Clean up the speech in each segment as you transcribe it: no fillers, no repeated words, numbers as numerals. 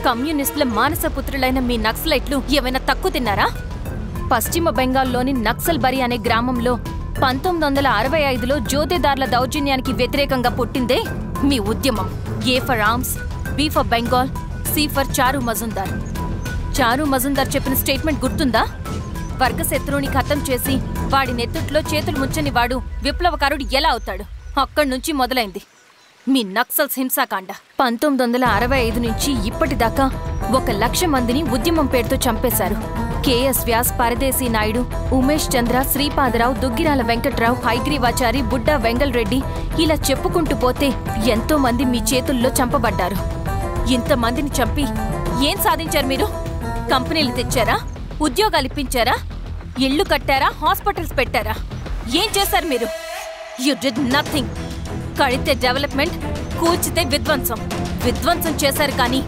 కమ్యూనిస్టుల మానసపుత్రులైన మీ నక్సలైట్లు ఏమైనా తక్కువ తిన్నారా? పశ్చిమ బెంగాల్లోని నక్సల్బరి అనే గ్రామంలో 1965లో జోతేదార్ల దౌర్జన్యానికి వ్యతిరేకంగా పుట్టిందే మీ ఉద్యమం. A for arms, B for Bengal, C for Charu Majumdar. చారు మజుందార్ చెప్పిన స్టేట్మెంట్ గుర్తుందా? వర్గశత్రువుని ఖతం చేసి వాడి నెత్తుట్లో చేతులు ముచ్చని వాడు విప్లవకారుడు ఎలా అవుతాడు? అక్కడి నుంచి మొదలైంది మీ నక్సల్స్ హింసాకాండ. 1965 నుంచి ఇప్పటిదాకా 1,00,000 మందిని ఉద్యమం పేరుతో చంపేశారు. కేఎస్ వ్యాస్, పరదేశీ నాయుడు, ఉమేష్ చంద్ర, శ్రీపాదరావు, దుగ్గిరాల వెంకట్రావు, హైగ్రీవాచారి, బుడ్డా వెంగల్ రెడ్డి, ఇలా చెప్పుకుంటూ పోతే ఎంతో మంది మీ చేతుల్లో చంపబడ్డారు. ఇంతమందిని చంపి ఏం సాధించారు మీరు? కంపెనీలు తెచ్చారా? ఉద్యోగాలు ఇప్పించారా? ఇళ్లు కట్టారా? హాస్పిటల్స్ పెట్టారా? ఏం చేశారు మీరు? You did nothing. కడితే డెవలప్మెంట్, కూల్చితే విధ్వంసం. విధ్వంసం చేశారు కానీ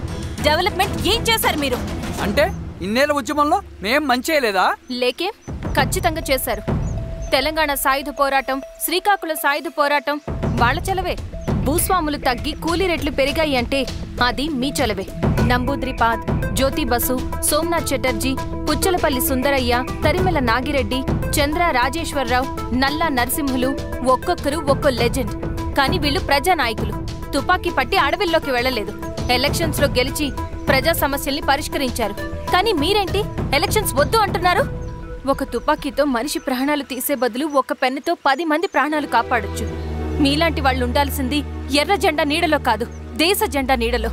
డెవలప్మెంట్ ఏం చేశారు మీరు? అంటే ఇన్నేళ్ల ఉద్యమంలో మేం మంచి చేయలేదా? లేకే, ఖచ్చితంగా చేశారు. తెలంగాణ సాయుధ పోరాటం, శ్రీకాకుళం సాయుధ పోరాటం వాళ్ల చలవే. భూస్వాములు తగ్గి కూలీ రేట్లు పెరిగాయి అంటే అది మీ చలవే. నంబూద్రిపాద్, జ్యోతి బసు, సోమనాథ్ చటర్జీ, పుచ్చలపల్లి సుందరయ్య, తరిమెల నాగిరెడ్డి, చంద్ర రాజేశ్వరరావు, నల్లా నరసింహులు ఒక్కొక్కరు ఒక్కో లెజెండ్. కానీ వీళ్ళు ప్రజానాయకులు. తుపాకీ పట్టి అడవిల్లోకి వెళ్లలేదు. ఎలక్షన్స్ లో గెలిచి ప్రజా సమస్యల్ని పరిష్కరించారు. కానీ మీరేంటి ఎలక్షన్స్ వద్దు అంటున్నారు? ఒక తుపాకీతో మనిషి ప్రాణాలు తీసే బదులు ఒక పెన్నుతో 10 మంది ప్రాణాలు కాపాడొచ్చు. మీలాంటి వాళ్ళు ఉండాల్సింది ఎర్ర జెండా నీడలో కాదు, దేశ జెండా నీడలో.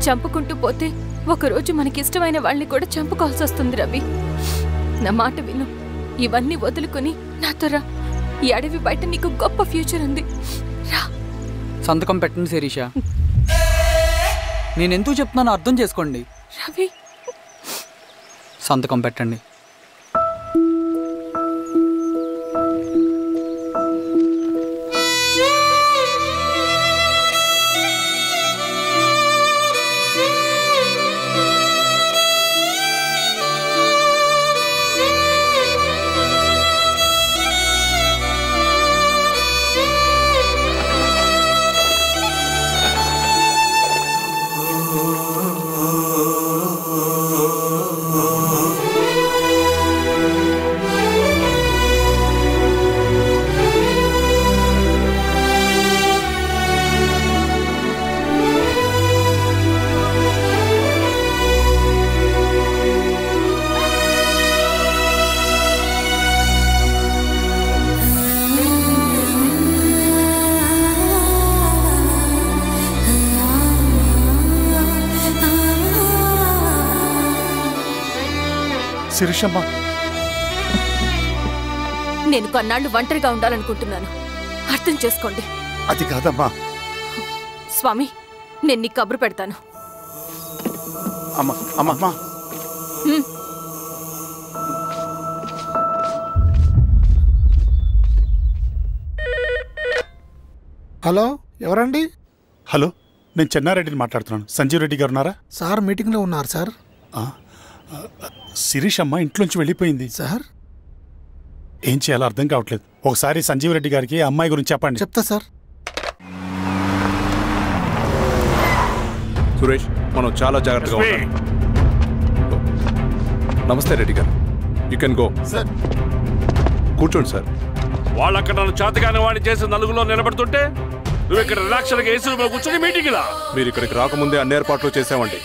చంపుకుంటూ పోతే ఒకరోజు మనకిష్టమైన వాళ్ళని కూడా చంపుకోవాల్సి వస్తుంది రవి. నా మాట విను. ఇవన్నీ వదులుకుని నాతో రా. ఈ అడవి బయట నీకు గొప్ప ఫ్యూచర్ ఉంది. రా. సంతకం పెట్టండి శిరీష. నేనెందుకు చెప్తున్నానో అర్థం చేసుకోండి. రవి, సంతకం పెట్టండి. శిరీషమ్మ, నేను కొన్నాళ్ళు ఒంటరిగా ఉండాలనుకుంటున్నాను. అర్థం చేసుకోండి. అది కాదమ్మా. స్వామి, నేను నీ కబురు పెడతాను. అమ్మా అమ్మా, హలో, ఎవరండి? హలో, నేను చెన్నారెడ్డిని మాట్లాడుతున్నాను. సంజీవ్ రెడ్డి గారు ఉన్నారా? సార్ మీటింగ్లో ఉన్నారు సార్. శిరీషమ్మ ఇంట్లోంచి వెళ్ళిపోయింది సార్. ఏం చేయాలో అర్థం కావట్లేదు. ఒకసారి సంజీవ్ రెడ్డి గారికి అమ్మాయి గురించి చెప్పండి. చెప్తా సార్. సురేష్, మనం చాలా జాగ్రత్తగా ఉండాలి. నమస్తే రెడ్డి గారు, యూ కెన్ గో. సార్ కూర్చోండి సార్. వాళ్ళక్కడ నన్ను చేతగానే వాడిని చేసి నలుగులో నిలబడుతుంటే నువ్వు ఇక్కడ రిలాక్స్గా ఏసీ రూమ్లో కూర్చొని మీటింగ్ లా. మీరు ఇక్కడికి రాకముందే అన్ని ఏర్పాట్లు చేసామండి.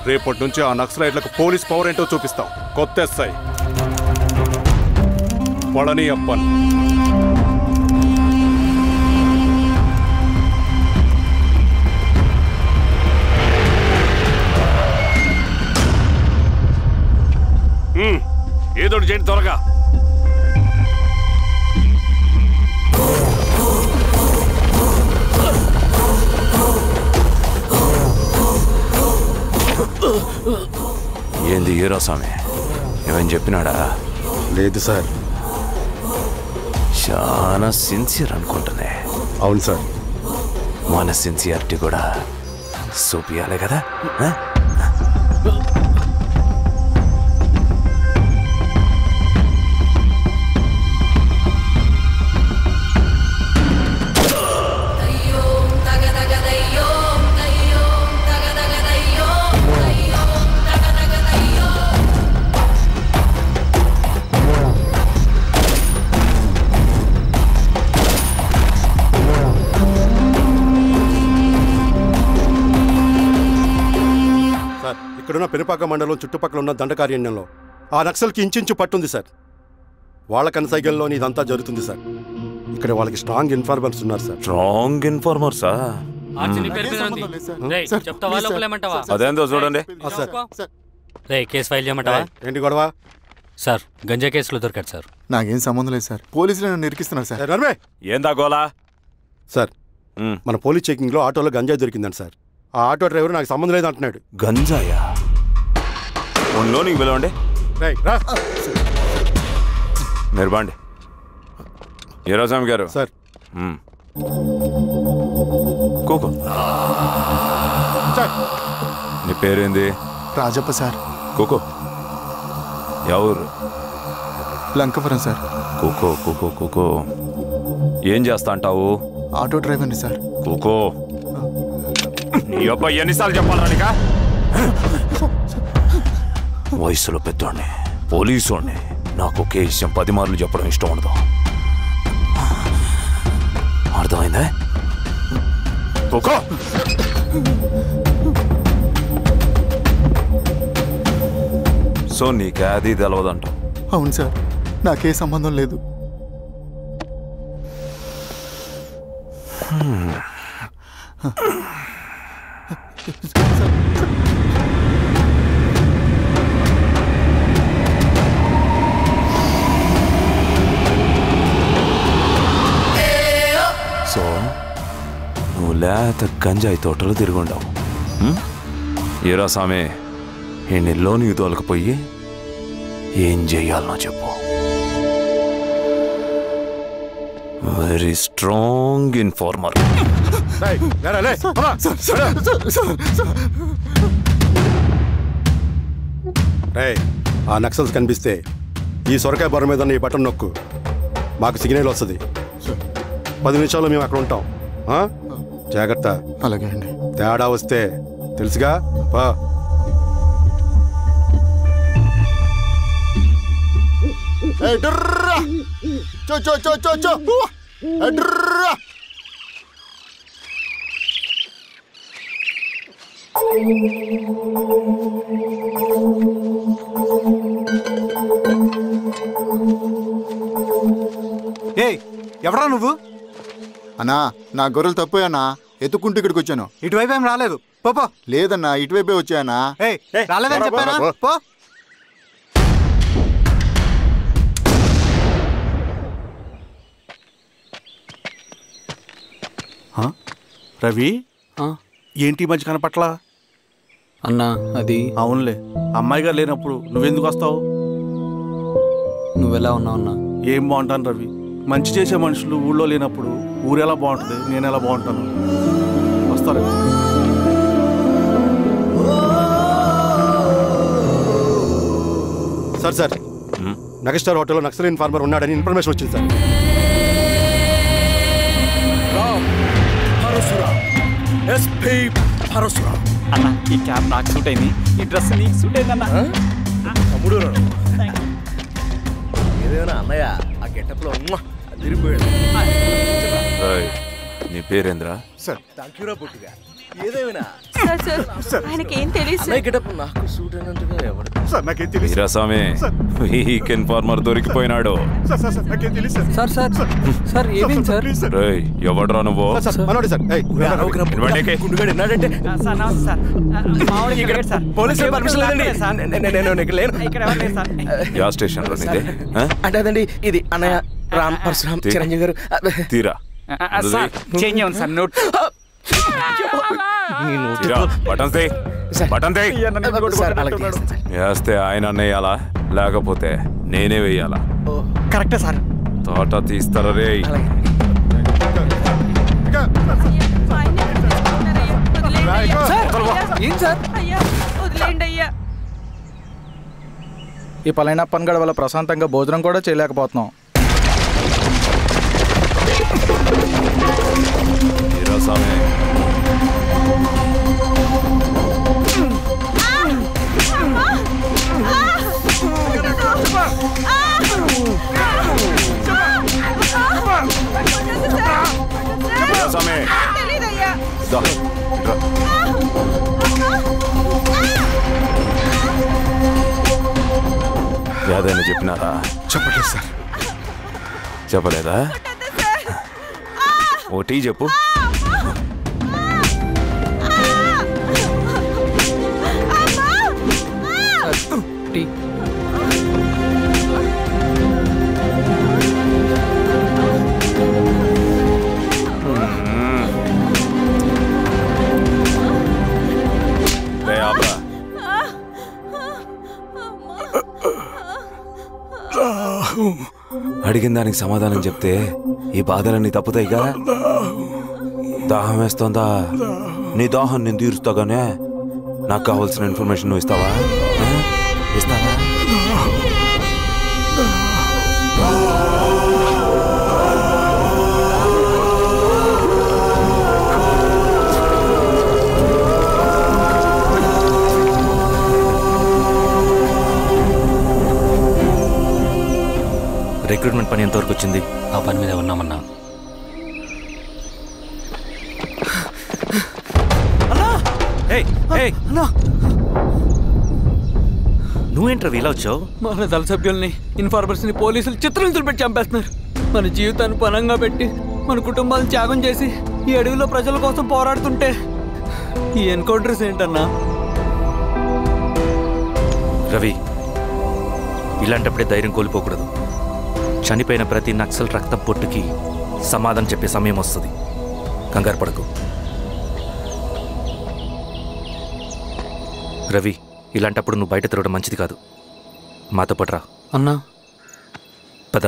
రేపటి నుంచి ఆ నక్సలైట్లకు పోలీస్ పవర్ ఏంటో చూపిస్తాం. కొత్త ఎస్ఐ పళని అప్పన్. ఏదోటి చేయండి త్వరగా. ఏంది హీరో స్వామి, ఏమని చెప్పినాడా? లేదు సార్. చాలా సిన్సియర్ అనుకుంటున్నా. అవును సార్. మన సిన్సియారిటీ కూడా చూపియాలి కదా. ఇక్కడున్న పెనుపాక మండలం చుట్టుపక్కల ఉన్న దండకారణ్యంలో ఆ నక్సల్కి ఇంచుంచు పట్టుంది సార్. వాళ్ళ కనసైగల్లోని ఇదంతా జరుగుతుంది సార్. ఇక్కడ వాళ్ళకి స్ట్రాంగ్ ఇన్ఫార్మర్స్ ఉన్నారు సార్. స్ట్రాంగ్ ఇన్ఫార్మర్సా? అదేందో చూడండి. కేసు ఫైల్ చేయమంటావా? ఏంటి గొడవ సార్? గంజా కేసులో దొరికాడు సార్. నాకేం సంబంధం లేదు సార్. పోలీసులు నన్ను నిరికిస్తున్నారు సార్. ఏందా గోలా? సార్ మన పోలీస్ చెకింగ్ లో ఆటోలో గంజాయి దొరికిందండి సార్. ఆ ఆటో డ్రైవర్ నాకు సంబంధం లేదు అంటున్నాడు. గంజాయా? ఒంట్లో నీకు పిలవండి. మీరు బాండి. ఈరోజామి గారు సార్. కూకో. నీ పేరేంది? రాజప్ప సార్. కూకో. ఎవరు? లంకపురం సార్. కూకో కూకో కూకో. ఏం చేస్తా అంటావు? ఆటో డ్రైవర్ని సార్. కూకో. నీ అబ్బాయి ఎన్నిసార్లు చెప్పాలనిక? వయసులో పెద్దోడిని, పోలీసోడిని, నాకు ఒకే విషయం 10 మార్లు చెప్పడం ఇష్టం ఉండదు. అర్థమైందా? కూకో. సో నీకే అది తెలవదంట? అవును సార్, నాకే సంబంధం లేదు. సో నువ్వు లేత గంజాయి తోటలో తిరుగుండావు. ఏరా సామే, ఈ నెలలో నీకు తోలకపోయి ఏం చెయ్యాలనో చెప్పు. Very strong informer. ఆ నక్సల్స్ కనిపిస్తే ఈ సొరకాయ బొర మీద ఈ బటన్ నొక్కు, మాకు సిగ్నల్ వస్తుంది. 10 నిమిషాల్లో మేము అక్కడ ఉంటాం. జాగ్రత్త. అలాగే అండి. తేడా వస్తే తెలుసుగా. ఎవరా నువ్వు? అన్నా, నా గొర్రెలు తప్పోయన్నా, ఎత్తుకుంటూ ఇక్కడికి వచ్చాను. ఇటువైపు ఏం రాలేదు. పో. లేదన్నా, ఇటువైపే వచ్చాయన్నా. రాలేదని చెప్పానా? పో. రవి, ఏంటి మధ్య కనపట్ల? అన్నా అది అవునులే, అమ్మాయి గారు లేనప్పుడు నువ్వెందుకు వస్తావు? నువ్వెలా ఉన్నావు అన్నా? ఏం బాగుంటాను రవి, మంచి చేసే మనుషులు ఊళ్ళో లేనప్పుడు ఊరెలా బాగుంటుంది, నేను ఎలా బాగుంటాను? వస్తారా? సార్ నగస్టార్ హోటల్లో నక్సల్ ఇన్ఫార్మర్ ఉన్నాడని ఇన్ఫర్మేషన్ వచ్చింది సార్. అన్న, ఈ క్యాప్ నాకు సూట్ అయింది, ఈ డ్రెస్ నీకు సూట్ అయిందన్నా. తమ్ముడు ఏదేనా అన్నయ్య, ఆ గెటప్ లో తిరిగిపోయాడు. నీ పేరేంద్రా? సార్. థాంక్యూరా పొట్టిగా. ఏదేమైనా ఆయనకి ఏం తెలియదు. గెటప్ నాకు సూట్ అయినట్టుగా ఎవరు సార్ నాకేం తెలియదు. వీరాస్వామి, వీక్ ఇన్ఫార్మర్ దొరికిపోయినాడు. సార్ ఏమేం సార్? రేయ్, ఎవడ్రా నువ్వు? గ్యాస్ స్టేషన్ లో అంటే అదండి, ఇది అన్నయ్య రామ్ పరశురామ్ చిరంజీవి గారు. తీరా వేస్తే ఆయన అన్నయ్యాలా, లేకపోతే నేనే వెయ్యాలా? కరెక్టే సార్. తోట తీస్తారా రే? ఏం సార్? ఈ పలైన పనిగడ వల్ల ప్రశాంతంగా భోజనం కూడా చేయలేకపోతున్నాం. ఏదైనా చెప్పినారా? చెప్పలేదు సార్. చెప్పలేదా? ఓ టీ చెప్పు. టీ. అడిగిన దానికి సమాధానం చెప్తే ఈ బాధలన్నీ తప్పుతాయిగా. దాహం వేస్తోందా? నీ దాహం నేను తీరుస్తాగానే నాకు కావాల్సిన ఇన్ఫర్మేషన్ నువ్వు ఇస్తావా? ఇస్తావా? రిక్రూట్మెంట్ పని ఎంతవరకు వచ్చింది? ఆ పని మీద ఉన్నామన్నా. నువ్వేంట్రా ఇలా వచ్చావు? మన దళ సభ్యుల్ని ఇన్ఫార్మర్స్ని పోలీసులు చిత్రహింసలు పెట్టి చంపేస్తున్నారు. మన జీవితాన్ని పనంగా పెట్టి మన కుటుంబాలను త్యాగం చేసి ఈ అడవిలో ప్రజల కోసం పోరాడుతుంటే ఈ ఎన్కౌంటర్స్ ఏంటన్నా? రవి, ఇలాంటప్పుడే ధైర్యం కోల్పోకూడదు. చనిపోయిన ప్రతి నక్సల్ రక్తం పొట్టుకి సమాధానం చెప్పే సమయం వస్తుంది. కంగారు పడకు రవి. ఇలాంటప్పుడు నువ్వు బయట తిరగడం మంచిది కాదు. మాతో పట్రా అన్నా. పద.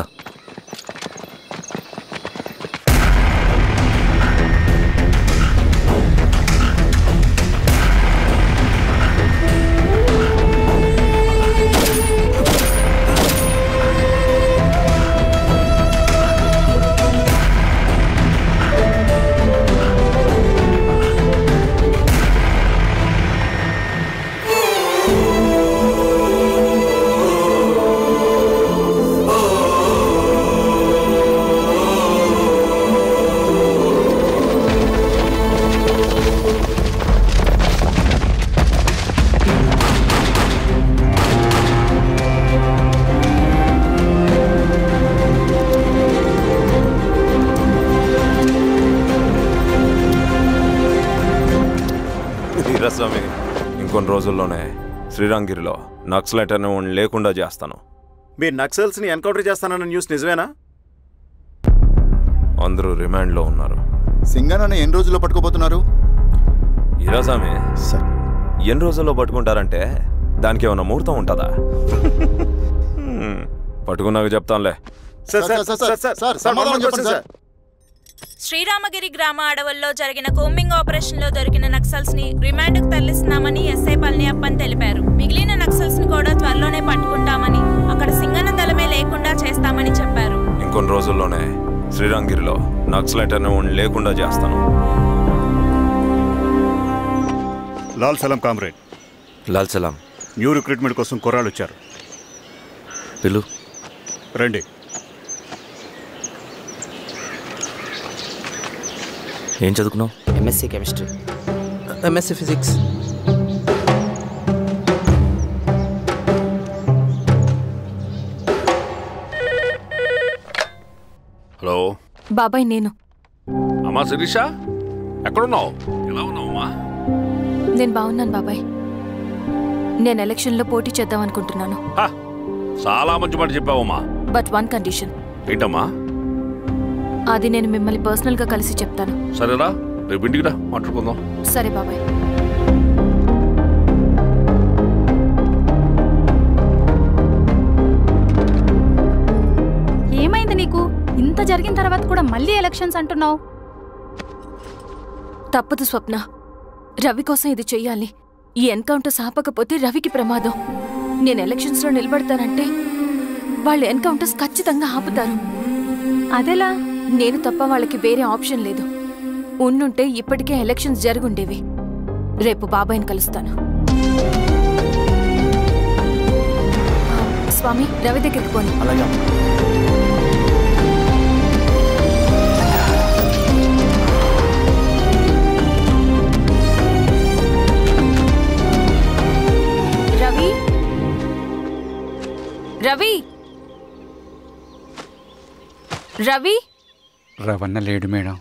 వీరస్వామి, ఇంకొన్ని రోజుల్లోనే శ్రీరంగిరిలో నక్సలైట్ అనే లేకుండా చేస్తాను. మీరు నక్సల్స్ని ఎన్కౌంటర్ చేస్తానన్న న్యూస్ నిజమేనా? అందరూ రిమాండ్లో ఉన్నారు. సింగనన్న ఎన్ని రోజుల్లో పట్టుకోబోతున్నారు? వీరస్వామి, ఎన్ని రోజుల్లో పట్టుకుంటారంటే దానికి ఏమైనా ముహూర్తం ఉంటుందా? పట్టుకున్నాక చెప్తానులే. శ్రీరామగిరి గ్రామ అడవుల్లో జరిగిన కోంబింగ్ ఆపరేషన్ లో దొరికిన నక్సల్స్ ని రిమాండ్ కు తరలిస్తున్నామని ఎస్ఐ పళనియప్పన్ తెలిపారు. మిగిలిన నక్సల్స్ ని కూడా త్వరలోనే పట్టుకుంటామని, అక్కడ సింగన దళమే లేకుండా చేస్తామని చెప్పారు. ఇంకొన్ని రోజుల్లోనే శ్రీరంగిరిలో నక్సలైట్ అనే లేకుండా చేస్తాను. లాల్ సలాం కామ్రేడ్. లాల్ సలాం. న్యూ రిక్రూట్మెంట్ కోసం కుర్రాళ్ళు వచ్చారు. పిలు. రండి. ఏం చదువుకున్నావు? MSc chemistry. MSc physics. Hello బాబాయ్, నేను. అమ్మా శిరీష, ఎక్కడున్నావు? ఎలా ఉన్నావమ్మా? నేను బాగున్నాను బాబాయ్. నేను ఎలక్షన్లో పోటీ చేద్దాం అనుకుంటున్నాను. చాలా మంచి మాట చెప్పావమ్మా. But one condition. ఏంటమ్మా? అది నేను మిమ్మల్ని పర్సనల్గా కలిసి చెప్తాను. సరేరా, రేపు ఇంటికి రా, మాట్లాడుకుందాం. సరే బాబాయ్. ఏమైంది నీకు? ఇంత జరిగిన తర్వాత కూడా మళ్ళీ ఎలక్షన్స్ అంటున్నావు? తప్పదు స్వప్న. రవి కోసం ఇది చెయ్యాలి. ఈ ఎన్కౌంటర్స్ ఆపకపోతే రవికి ప్రమాదం. నేను ఎలక్షన్స్లో నిలబడతానంటే వాళ్ళు ఎన్కౌంటర్స్ ఖచ్చితంగా ఆపుతారు. అదెలా? నేను తప్ప వాళ్ళకి వేరే ఆప్షన్ లేదు. ఉండుంటే ఇప్పటికే ఎలక్షన్స్ జరుగుండేవి. రేపు బాబాయ్ని కలుస్తాను. స్వామి, రవి దగ్గరికి పోనీ. రవి, రవి రవి రవణ లేడు మేడం.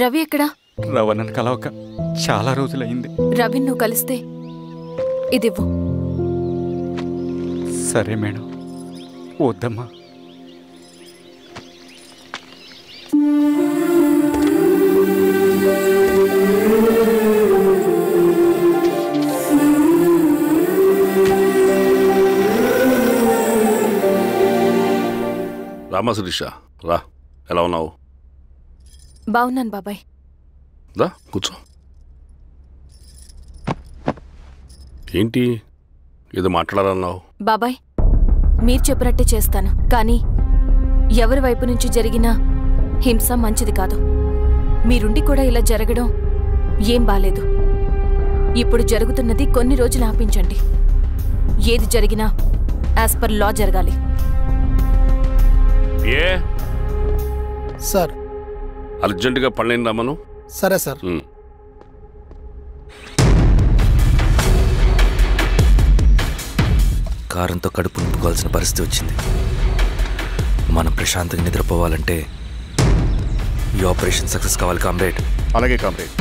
రవి ఎక్కడా? రవణను కలవక చాలా రోజులైంది. రవి నువ్వు కలిస్తే ఇదివ్వు. సరే మేడం. వద్దమ్మా. రామా శిరీష, రా. ఎలా ఉన్నావు? బాగున్నాను బాబాయ్. దా కూర్చో. ఏంటి ఏదో మాట్లాడాలన్నావు? బాబాయ్ మీరు చెప్పినట్టే చేస్తాను, కానీ ఎవరి వైపు నుంచి జరిగిన హింస మంచిది కాదు. మీరుండి కూడా ఇలా జరగడం ఏం బాలేదు. ఇప్పుడు జరుగుతున్నది కొన్ని రోజులు ఆపించండి. ఏది జరిగినా యాజ్ పర్ లా జరగాలి. ఏ సార్ అర్జెంటుగా పళ్ళని రమ్మను. సరే సార్. కారంతో కడుపు నింపుకోవాల్సిన పరిస్థితి వచ్చింది. మనం ప్రశాంతంగా నిద్రపోవాలంటే ఈ ఆపరేషన్ సక్సెస్ కావాలి కామ్రేడ్. అలాగే కామ్రేడ్.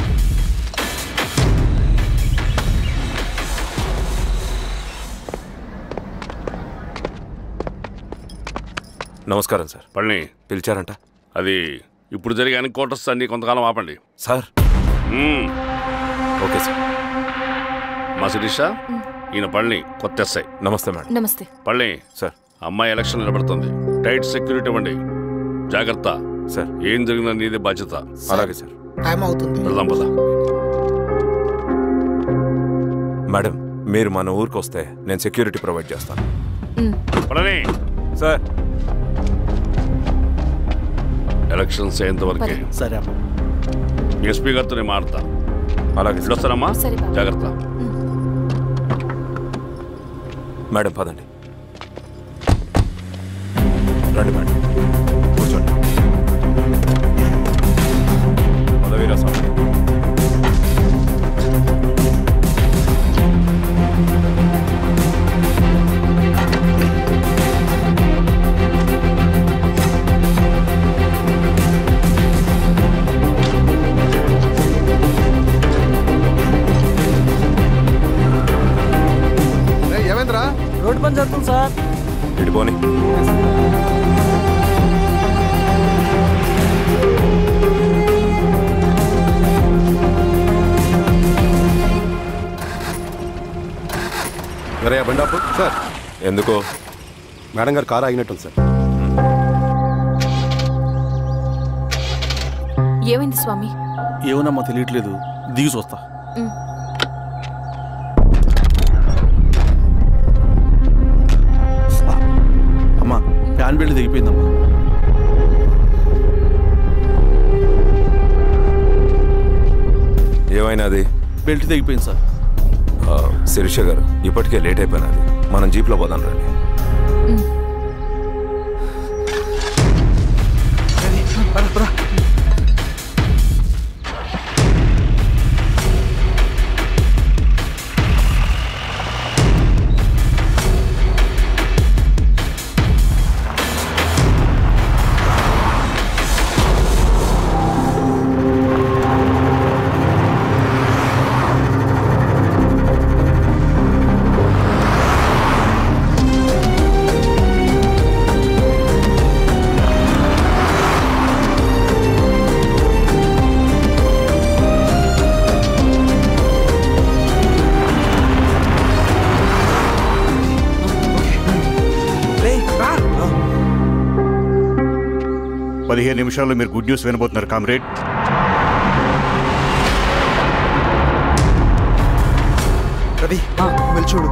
నమస్కారం సార్. పళ్ళని పిలిచారంట? అది ఇప్పుడు జరిగే ఎన్కౌంటర్స్ అన్ని కొంతకాలం ఆపండి సార్. Okay sir. మా శిరీష, ఈయన పళ్ళని కొత్త ఎస్ఐ. నమస్తే మేడం. నమస్తే. పళ్ళని సార్. అమ్మాయి ఎలక్షన్ నిలబడుతుంది. టైట్ సెక్యూరిటీ ఇవ్వండి. జాగ్రత్త సార్. ఏం జరిగినా నీదే బాధ్యత. అలాగే సార్. టైం అవుతుంది. వెళ్దాం పద. మేడం మీరు మన ఊరికి వస్తే నేను సెక్యూరిటీ ప్రొవైడ్ చేస్తాను. పళ్ళని సార్. ఎలక్షన్స్ అయ్యేంతవరకే. సరే అమ్మా. ఎస్పీ గారితో నేను మారుతా. అలాగే వస్తానమ్మా. జాగ్రత్త. మేడం పదండి. రండి మేడం, కూర్చోండి. పదవీరా స్వామి. ఏమైందిరా? రోడ్డు పని జరుగుతుంది సార్. ఇడిపోని. బండాపు సార్. ఎందుకో? మేడం గారు కారు ఆగినట్టుంది సార్. ఏమైంది స్వామి? ఏమోనమ్మా తెలియట్లేదు. దిగి చూస్తా. అమ్మా ఫ్యాన్ బెల్ట్ దిగిపోయిందమ్మా. ఏమైనా అది? బెల్ట్ దిగిపోయింది సార్. శిరీష గారు ఇప్పటికే లేట్ అయిపోయినది. మనం జీప్లో పోదాం రండి. నిమిషాల్లో మీరు గుడ్ న్యూస్ వినబోతున్నారు కామ్రేడ్. రవి వెళ్ళి చూడు.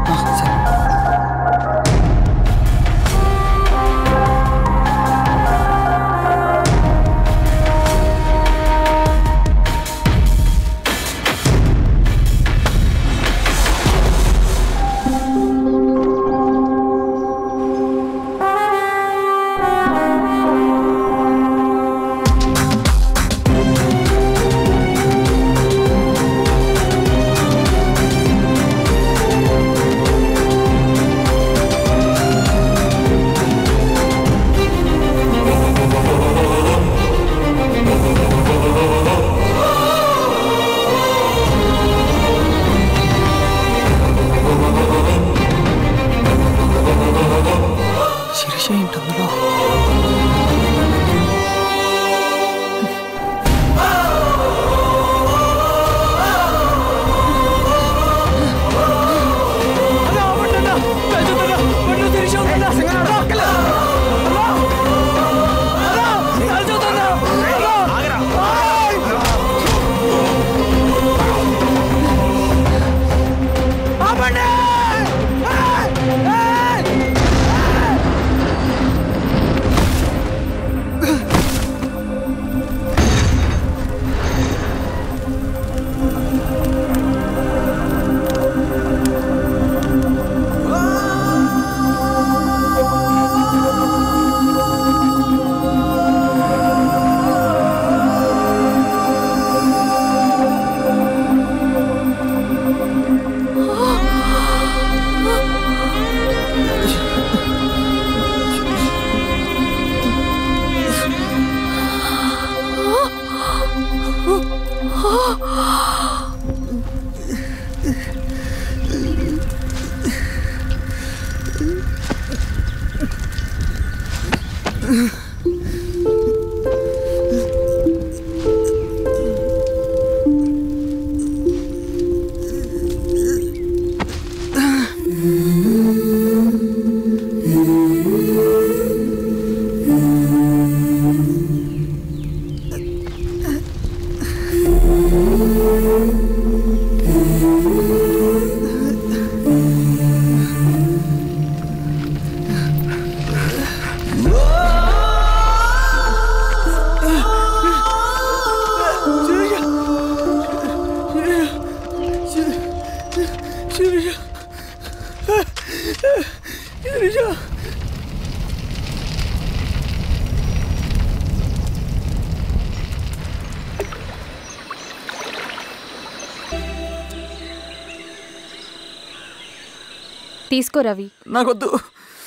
తీసుకో రవి. నాకొద్దు.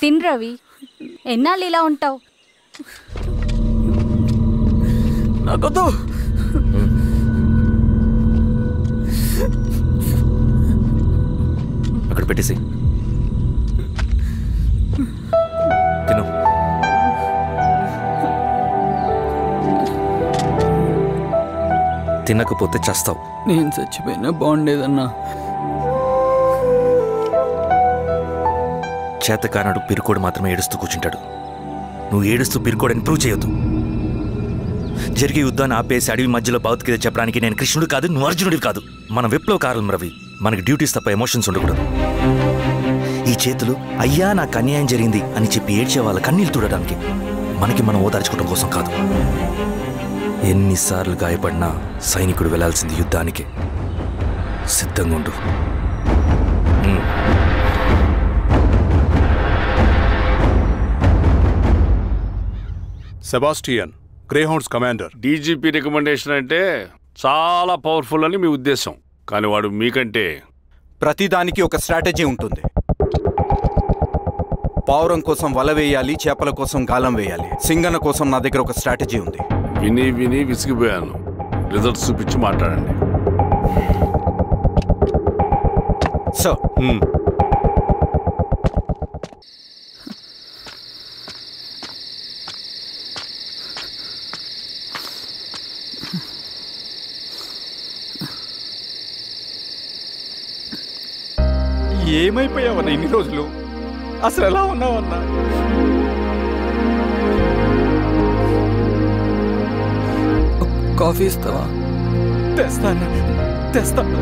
తిన్ రవి, ఎన్నాళ్ళు ఇలా ఉంటావు? నాకొద్దు. అక్కడ పెట్టేసి తిను. తినకపోతే చస్తావు. నేను చచ్చిపోయినా బాగుండేదన్నా. చేతకానాడు పిరుకోడు మాత్రమే ఏడుస్తూ కూర్చుంటాడు. నువ్వు ఏడుస్తూ పిరుకోడని ప్రూవ్ చేయొద్దు. జరిగే యుద్ధాన్ని ఆపేసి అడవి మధ్యలో భౌతికత చెప్పడానికి నేను కృష్ణుడు కాదు, నువ్వు అర్జునుడివి కాదు. మన విప్లవకారులం రవి. మనకి డ్యూటీస్ తప్ప ఎమోషన్స్ ఉండకూడదు. ఈ చేతులు అయ్యా నాకు అన్యాయం జరిగింది అని చెప్పి ఏడ్చే వాళ్ళ కన్నీళ్ళు తుడడానికి, మనకి మనం ఓదార్చుకోవడం కోసం కాదు. ఎన్నిసార్లు గాయపడినా సైనికుడు వెళ్లాల్సింది యుద్ధానికి. సిద్ధంగా ఉండు. Sebastian, Greyhounds commander. DGP recommendation అంటే చాలా పవర్ఫుల్ అని మీ ఉద్దేశం, కానీ వాడు మీకంటే ప్రతిదానికి ఒక స్ట్రాటజీ ఉంటుంది. పావురం కోసం వల వేయాలి, చేపల కోసం గాలం వేయాలి. సింగన్న కోసం నా దగ్గర ఒక స్ట్రాటజీ ఉంది. విని విని విసిగిపోయాను. రిజల్ట్స్ చూపించి మాట్లాడండి. సార్, ఏమైపోయావన్నా ఇన్ని రోజులు? అసలు ఎలా ఉన్నావన్నా? కాఫీ ఇస్తావా? తెస్తాను, తెస్తాను.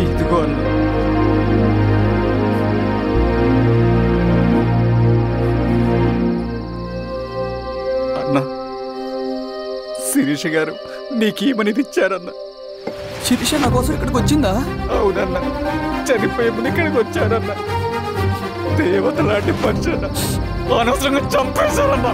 ఇదిగో అన్న. అన్నా, శిరీష గారు నీకేమనేది ఇచ్చారన్నా. శిరీష నా కోసం ఇక్కడికి వచ్చిందా? అవునన్నా, చనిపోయే ముందు ఇక్కడికి వచ్చారన్నా. దేవత లాంటి మనిషి అన్న, అనవసరంగా చంపేశారన్నా.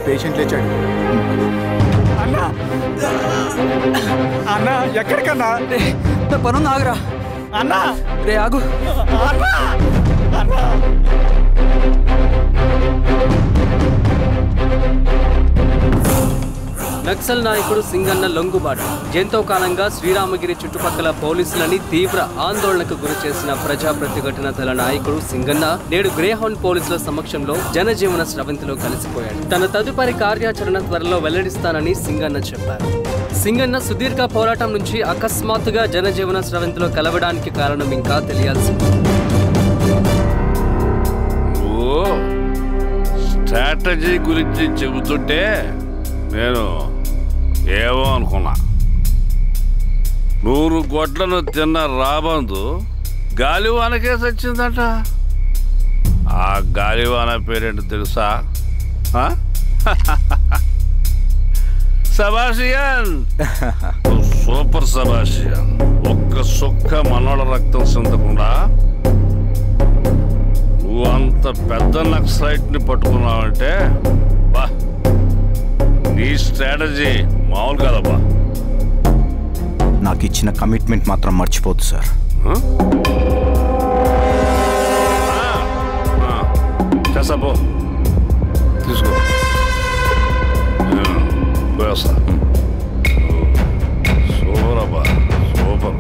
పేషెంట్ లేచాడు. అన్నా అన్నా ఎక్కడికన్నా? పనుంది ఆగురా. అన్నా రే ఆగు. అన్నా అన్నా నక్సల్ నాయకుడు సింగన్న లొంగుబాటు ఎంతో కాలంగా శ్రీరామగిరి చుట్టుపక్కల పోలీసులని తీవ్ర ఆందోళనకు గురి చేసిన ప్రజా ప్రతిఘటన దళ నాయకుడు సింగన్న నేడు గ్రేహౌండ్ పోలీసుల సమక్షంలో జనజీవన స్రవంతిలో కలిసిపోయాడు. తన తదుపరి కార్యాచరణ త్వరలో వెల్లడిస్తానని సింగన్న చెప్పారు. సింగన్న సుదీర్ఘ పోరాటం నుంచి అకస్మాత్తుగా జనజీవన స్రవంతిలో కలవడానికి కారణం ఇంకా తెలియాల్సి స్ట్రాటజీ గురించి చెబుతుంటే నేను ఏమో అనుకున్నా. 100 గొడ్లను తిన్న రాబందు గాలివానకే సచ్చిందట. ఆ గాలివాన పేరేంటి తెలుసా? సబాషియన్, సూపర్ సబాషియన్. ఒక్క సుక్క మనోళ్ళ రక్తం చెందకుండా నువ్వు అంత పెద్ద నక్సలైట్ని పట్టుకున్నావంటే బా, నీ స్ట్రాటజీ మామూలు కాదబ్బా. నాకు ఇచ్చిన కమిట్మెంట్ మాత్రం మర్చిపోద్దు సార్. చేసాబో, తీసుకో, పోయేస్తా. సూపర్ అబ్బా, సూపర్.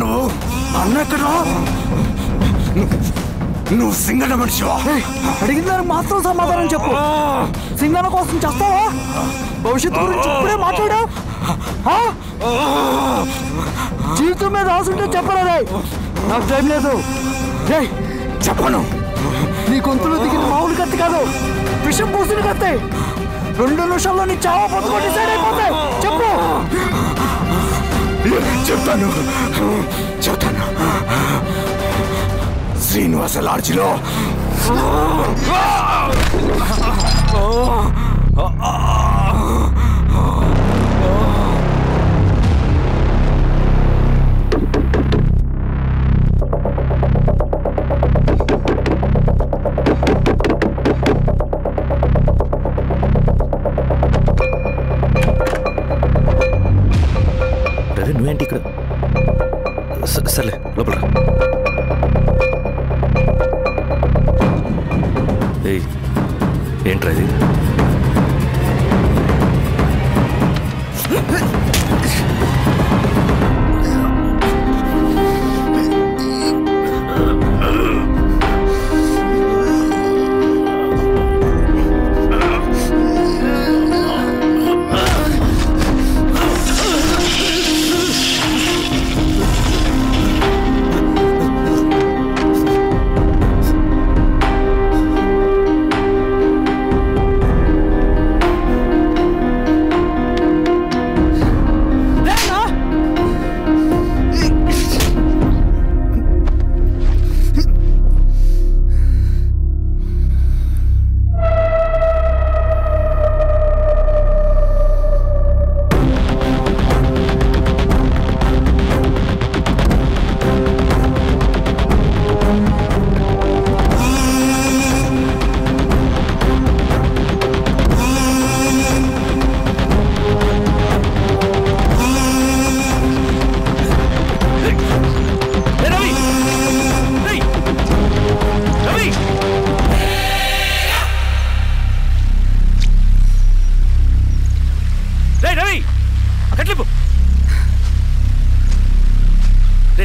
నువ్వు అన్న ఎక్కడ? నువ్వు సింగన్న మనిషివా? అడిగిన దానికి మాత్రం సమాధానం చెప్పు. సింగన్న కోసం చేస్తావా? భవిష్యత్తు గురించి ఇప్పుడే మాట్లాడా? జీవితం మీద ఆశుంటే చెప్పరా? నాకు టైం లేదు. చెప్పను. నీ గొంతులో దిగిన మామూలు కత్తి కాదు, విషం పూసిన కత్తి. 2 నిమిషాల్లో నీ చావా పొందుకొని డిసైడ్ అయిపోతాయి. చెప్పు. చెప్తాను. శ్రీనివాస లాడ్జిలో నువ్వేంటి ఇక్కడ? సర్లే లోపల. ఏంట్రా ఇది?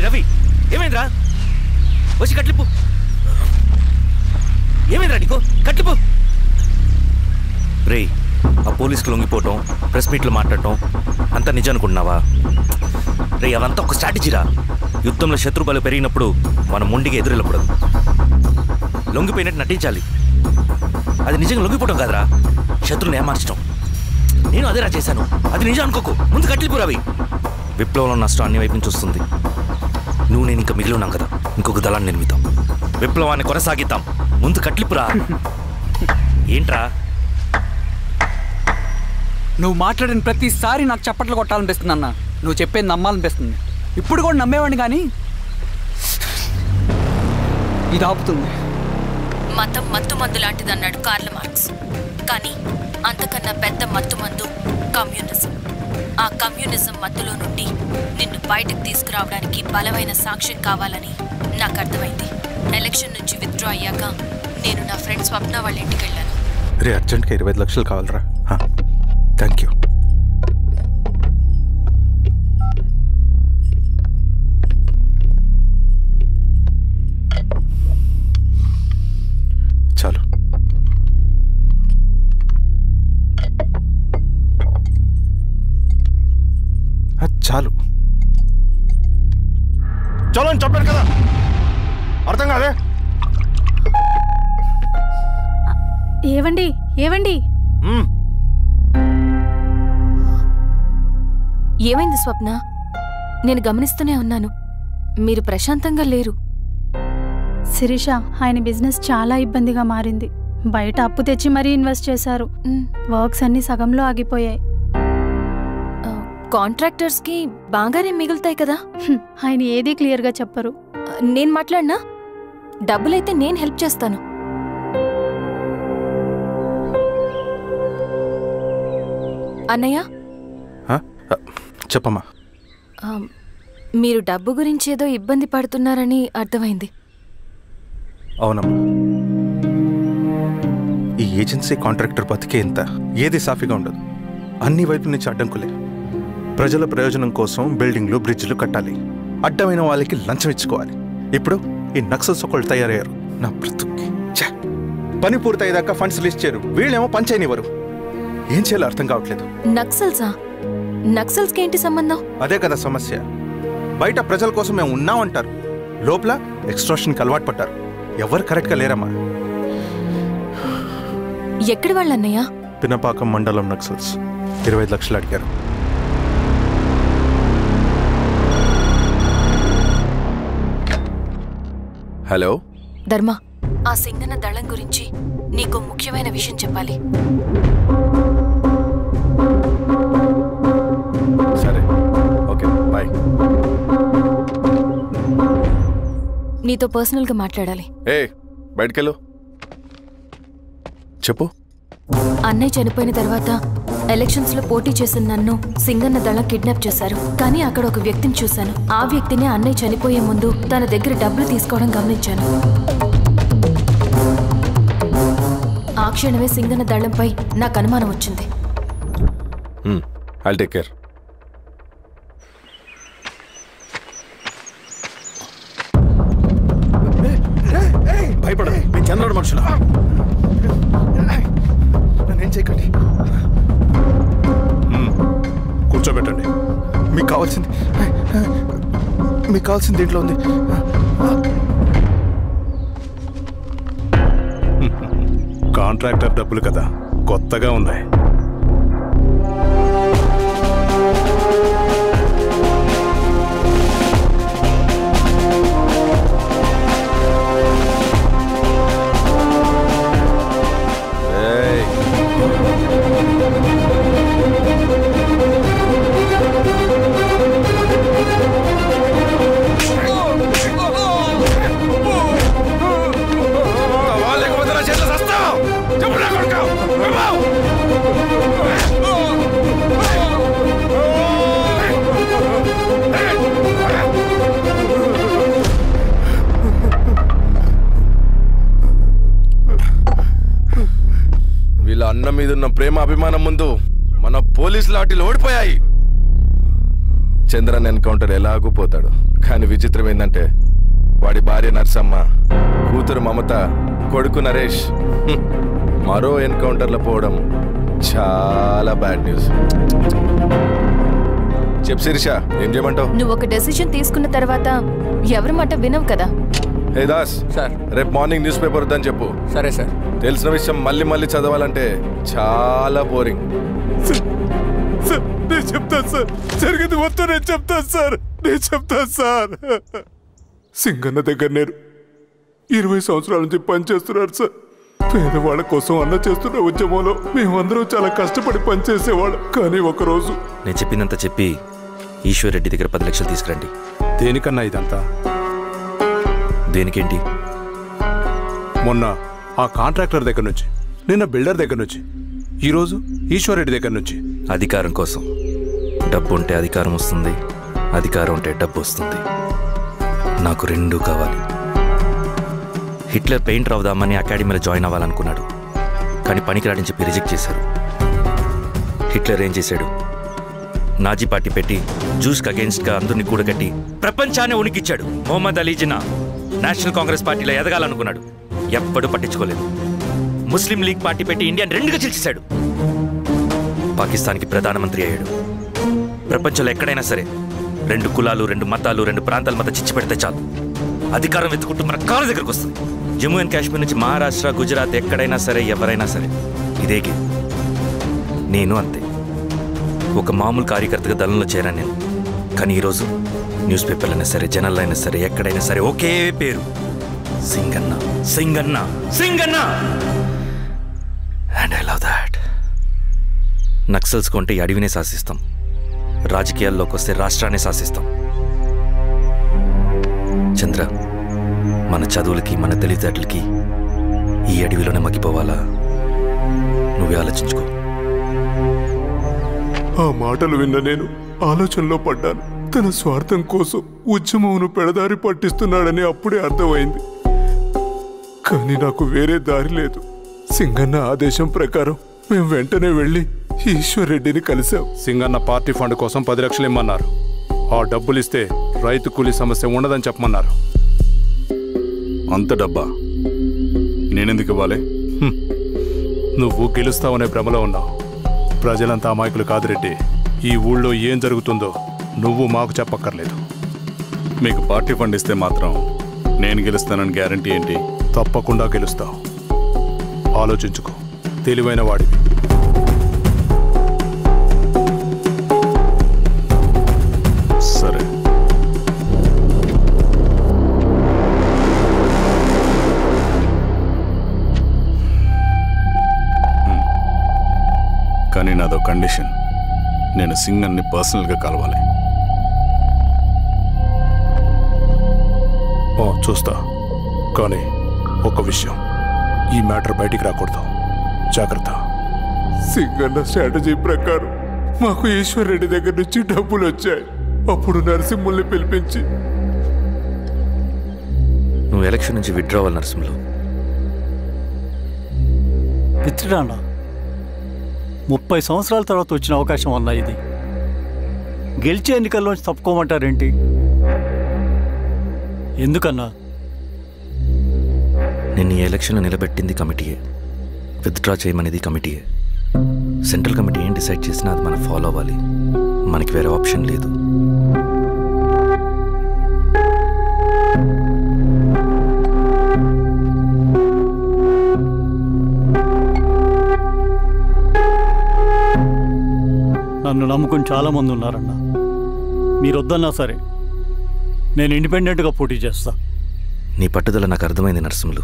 రవి, ఏమైందిరా? వచ్చి కట్లిప్పు. ఏమైందిరా నీకు? కట్లిప్పు. రే, ఆ పోలీసుకు లొంగిపోవటం, ప్రెస్ మీట్లు మాట్లాడటం అంతా నిజం అనుకుంటున్నావా? రే, అవంతా ఒక స్ట్రాటజీరా. యుద్ధంలో శత్రుబలు పెరిగినప్పుడు మనం ముండిగా ఎదురెళ్ళకూడదు. లొంగిపోయినట్టు నటించాలి. అది నిజంగా లొంగిపోవటం కాదురా, శత్రువుని ఏమార్చడం. నేను అదేరా చేశాను. అది నిజం అనుకోకు. ముందు కట్టిలిపు రవి. విప్లవంలో నష్టం అన్ని వైపు నుంచి వస్తుంది. నువ్వు నేను ఇంకా మిగిలి ఉన్నాం కదా, ఇంకొక దళాన్ని నిర్మిద్దాం, విప్లవాన్ని కొనసాగిద్దాం. ముందు కట్లిపురా. ఏంట్రా నువ్వు మాట్లాడిన ప్రతిసారి నాకు చప్పట్లు కొట్టాలనిపిస్తుంది అన్న. నువ్వు చెప్పేది నమ్మాలనిపిస్తుంది. ఇప్పుడు కూడా నమ్మేవాడిని, కానీ ఇది ఆపుతుంది. మతం మత్తుమందు లాంటిదన్నాడు కార్ల్ మార్క్స్. కానీ అంతకన్నా పెద్ద మత్తుమందు కమ్యూనిజం. ఆ కమ్యూనిజం మత్తులో నుండి నిన్ను బయటకు తీసుకురావడానికి బలమైన సాక్ష్యం కావాలని నాకు అర్థమైంది. ఎలక్షన్ నుంచి విత్డ్రా అయ్యాక నేను నా ఫ్రెండ్ స్వప్న వాళ్ళ ఇంటికి వెళ్ళాను. రే అర్జెంట్గా 25 లక్షలు కావాలరా. Thank you. చాలు. చాలు చలో అని చెప్పాను కదా, అర్థం కాదే? ఏవండి ఏవండి ఏమైంది స్వప్న? నేను గమనిస్తూనే ఉన్నాను, మీరు ప్రశాంతంగా లేరు. శిరీష, ఆయన బిజినెస్ చాలా ఇబ్బందిగా మారింది. బయట అప్పు తెచ్చి మరీ ఇన్వెస్ట్ చేశారు. వర్క్స్ అన్ని సగంలో ఆగిపోయాయి. కాంట్రాక్టర్స్ కి బాగానే మిగులుతాయి కదా. ఆయన ఏదీ క్లియర్గా చెప్పరు. నేను మాట్లాడినా డబ్బులైతే నేను హెల్ప్ చేస్తాను. అన్నయ్య చెప్పమ్మా. మీరు డబ్బు గురించి ఏదో ఇబ్బంది పడుతున్నారని అర్థమైంది. అవునమ్మా, ఈ ఏజెన్సీ కాంట్రాక్టర్ బతికే ఇంత ఏది సాఫీగా ఉండదు. అన్ని వైపుల నుంచి అడ్డంకులే. ప్రజల ప్రయోజనం కోసం బిల్డింగ్లు బ్రిడ్జ్లు కట్టాలి, అడ్డమైన వాళ్ళకి లంచం ఇచ్చుకోవాలి. ఇప్పుడు ఈ నక్సల్స్ ఒకళ్ళు తయారయ్యారు. నా బ్రతుక్కి పని పూర్తయ్యేదాకా ఫండ్స్ లిస్ట్ చేయరు, వీళ్ళేమో పని చేయనివ్వరు. ఏం చేయాలో అర్థం కావట్లేదు. నక్సల్సా? నక్సల్స్కి ఏంటి సంబంధం? అదే కదా సమస్య. బయట ప్రజల కోసం మేము ఉన్నామంటారు, లోపల ఎక్స్ట్రాషన్కి అలవాటు పడ్డారు. ఎవరు కరెక్ట్గా లేరమ్మా. ఎక్కడి వాళ్ళన్నయ్య? పినపాకం మండలం నక్సల్స్ 25 లక్షలు అడిగారు. హలో ధర్మ, ఆ సింగన్న దళం గురించి నీకు ముఖ్యమైన విషయం చెప్పాలి. సరే, ఓకే, బాయ్. నీతో పర్సనల్గా మాట్లాడాలి. బయటకెళ్ళు. చెప్పు. అన్నయ్య చనిపోయిన తర్వాత ఎలక్షన్స్ లో పోటీ చేసిన నన్ను సింగన్న దళం కిడ్నాప్ చేశారు. కానీ అక్కడ ఒక వ్యక్తిని చూశాను. ఆ వ్యక్తిని అన్నయ్య చనిపోయే ముందు తన దగ్గర డబ్బులు తీసుకోవడం గమనించాను. ఆ క్షణమే సింగన్న దళంపై నాకు అనుమానం వచ్చింది. I'll take care. భయపడదు, మీ చంద్రుడు మనుషులు. నన్నేం చేయకండి. కూర్చోబెట్టండి. మీకు కావాల్సింది దీంట్లో ఉంది. కాంట్రాక్టర్ డబ్బులు కదా, కొత్తగా ఉన్నాయి. వీళ్ళ అన్న మీదున్న ప్రేమ అభిమానం ముందు మన పోలీస్ లాఠీలు ఓడిపోయాయి. చంద్రన్ ఎన్కౌంటర్ ఎలాగూ పోతాడు. కానీ విచిత్రం ఏంటంటే వాడి భార్య నర్సమ్మ, కూతురు మమత, కొడుకు నరేష్ మరో ఎన్కౌంటర్లో పోవడం చాలా బ్యాడ్ న్యూస్. చెప్ శిరీష, ఏం చేయమంటావు? నువ్వు ఒక డెసిషన్ తీసుకున్న తర్వాత ఎవరి మాట వినవు కదా. హే దాస్ సార్, రేపు మార్నింగ్ న్యూస్ పేపర్ వద్దని చెప్పు. సరే సార్. తెలిసిన విషయం మళ్ళీ మళ్ళీ చదవాలంటే చాలా బోరింగ్. నేను చెప్తాను సార్, జరిగింది మొత్తం నేను చెప్తాను సార్. సింగన్న దగ్గర నేను 20 సంవత్సరాల నుంచి పనిచేస్తున్నారు సార్. పేదవాళ్ళ కోసం అన్న చేస్తున్న ఉద్యమంలో మేమందరం చాలా కష్టపడి పనిచేసేవాళ్ళం. కానీ ఒకరోజు నేను చెప్పినంత చెప్పి ఈశ్వర్ రెడ్డి దగ్గర 10 లక్షలు తీసుకురండి. దేనికన్నా ఇదంతా? దేనికేంటి? మొన్న ఆ కాంట్రాక్టర్ దగ్గర నుంచి, నిన్న బిల్డర్ దగ్గర నుంచి, ఈరోజు ఈశ్వర్ రెడ్డి దగ్గర నుంచి. అధికారం కోసం. డబ్బు ఉంటే అధికారం వస్తుంది, అధికారం ఉంటే డబ్బు వస్తుంది. నాకు రెండూ కావాలి. హిట్లర్ పెయింటర్ అవుదామని అకాడమీలో జాయిన్ అవ్వాలనుకున్నాడు, కానీ పనికిరాడని చెప్పి రిజెక్ట్ చేశారు. హిట్లర్ ఏం చేశాడు? నాజీ పార్టీ పెట్టి జూస్కి అగేన్స్ట్గా అందరినీ కూడగట్టి ప్రపంచాన్ని ఉనికిచ్చాడు. మొహమ్మద్ అలీ జిన్నా నేషనల్ కాంగ్రెస్ పార్టీలో ఎదగాలనుకున్నాడు, ఎప్పుడూ పట్టించుకోలేదు. ముస్లిం లీగ్ పార్టీ పెట్టి ఇండియాని రెండుగా చీల్చేశాడు. పాకిస్తాన్కి ప్రధానమంత్రి అయ్యాడు. ప్రపంచంలో ఎక్కడైనా సరే 2 కులాలు, 2 మతాలు, 2 ప్రాంతాల మధ్య చిచ్చు పెడితే చాలు, అధికారం వెతుకుంటూ మన కాళ్ళ దగ్గరకు వస్తుంది. జమ్మూ అండ్ కాశ్మీర్ నుంచి మహారాష్ట్ర, గుజరాత్ ఎక్కడైనా సరే, ఎవరైనా సరే ఇదే గేమ్. నేను అంతే. ఒక మామూలు కార్యకర్తగా దళంలో చేరాను నేను. కానీ ఈరోజు న్యూస్ పేపర్లైనా సరే, జనాల్లో అయినా సరే, ఎక్కడైనా సరే ఒకే పేరు, Singanna, Singanna, Singanna. And I love that. Naxals కొంటే ఈ అడవినే శాసిస్తాం, రాజకీయాల్లోకి వస్తే రాష్ట్రాన్ని శాసిస్తాం. చంద్ర, మన చదువులకి, మన తెలివితేటలకి ఈ అడవిలోనే మగ్గిపోవాలా? నువ్వే ఆలోచించుకో. ఆ మాటలు విన్న నేను ఆలోచనలో పడ్డాను. తన స్వార్థం కోసం ఉద్యమమును పెడదారి పట్టిస్తున్నాడని అప్పుడే అర్థమైంది. కానీ నాకు వేరే దారి లేదు. సింగన్న ఆదేశం ప్రకారం మేము వెంటనే వెళ్ళి ఈశ్వర్ రెడ్డిని కలిశాం. సింగన్న పార్టీ ఫండ్ కోసం 10 లక్షలు ఇమ్మన్నారు. ఆ డబ్బులు ఇస్తే రైతు కూలీ సమస్య ఉండదని చెప్పమన్నారు. అంత డబ్బా నేనెందుకు ఇవ్వాలి? నువ్వు గెలుస్తావనే భ్రమలో ఉన్నావు. ప్రజలంతా అమాయకులు కాదు రెడ్డి. ఈ ఊళ్ళో ఏం జరుగుతుందో నువ్వు మాకు చెప్పక్కర్లేదు. మీకు పార్టీ ఫండ్ ఇస్తే మాత్రం నేను గెలుస్తానని గ్యారంటీ ఏంటి? తప్పకుండా గెలుస్తావు. ఆలోచించుకో, తెలివైన వాడివి. సరే. కానీ నాదో కండిషన్. నేను సింగన్ని పర్సనల్గా కలవాలి. చూస్తా. కానీ ఒక విషయం, ఈ మ్యాటర్ బయటికి రాకూడదు. జాగ్రత్త. సింగన్న స్ట్రాటజీ ప్రకారం మాకు ఈశ్వర్ రెడ్డి దగ్గర నుంచి డబ్బులు వచ్చాయి. అప్పుడు నరసింహుల్ని పిలిపించి, నువ్వు ఎలక్షన్ నుంచి విత్డ్రా అవ్వాలి నరసింహులు. విత్డ్రానా? 30 సంవత్సరాల తర్వాత వచ్చిన అవకాశం అన్నా ఇది. గెలిచే ఎన్నికల్లోంచి తప్పుకోమంటారేంటి? ఎందుకన్నా? నిన్ను ఈ ఎలక్షన్లో నిలబెట్టింది కమిటీయే, విత్డ్రా చేయమనేది కమిటీయే. సెంట్రల్ కమిటీ ఏం డిసైడ్ చేసినా అది మనం ఫాలో అవ్వాలి. మనకి వేరే ఆప్షన్ లేదు. నన్ను నమ్ముకుని చాలామంది ఉన్నారన్న. మీరు వద్దన్నా సరే నేను ఇండిపెండెంట్గా పోటీ చేస్తా. నీ పట్టుదల నాకు అర్థమైంది నరసింహులు.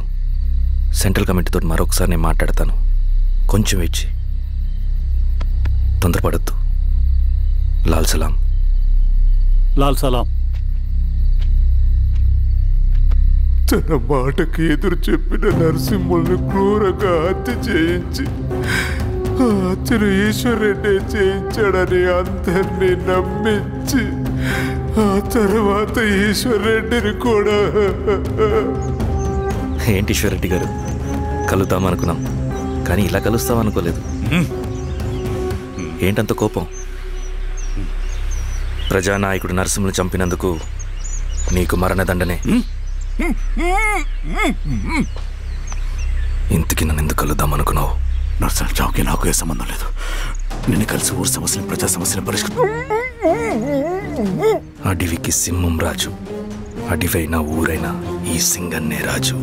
సెంట్రల్ కమిటీతో మరొకసారి నేను మాట్లాడతాను. కొంచెం వెచ్చి, తొందరపడద్దు. లాల్ సలాం. లాల్ సలాం. తన మాటకి ఎదురు చెప్పిన నరసింహుల్ని క్రూరంగా హత్య చేయించి ఆ హత్యను ఈశ్వర్ రెడ్డి చేయించాడని అందరినీ నమ్మించి ఆ తర్వాత ఈశ్వర్ రెడ్డిని కూడా. ఏంటి ఈశ్వర్ రెడ్డి గారు, కలుద్దామనుకున్నాం కానీ ఇలా కలుస్తామనుకోలేదు. ఏంటంత కోపం? ప్రజానాయకుడు నరసింహులు చంపినందుకు నీకు మరణదండనే. ఇంతకీ నన్ను ఎందుకు కలుద్దామనుకున్నావు? నరసింహ చావుకి నాకు ఏ సంబంధం లేదు. నిన్ను కలిసి ఊరు సమస్యలు, ప్రజా సమస్యలు పరిష్కరించు. అడవికి సింహం రాజు, అడవైనా ఊరైనా ఈ సింగన్నే రాజు.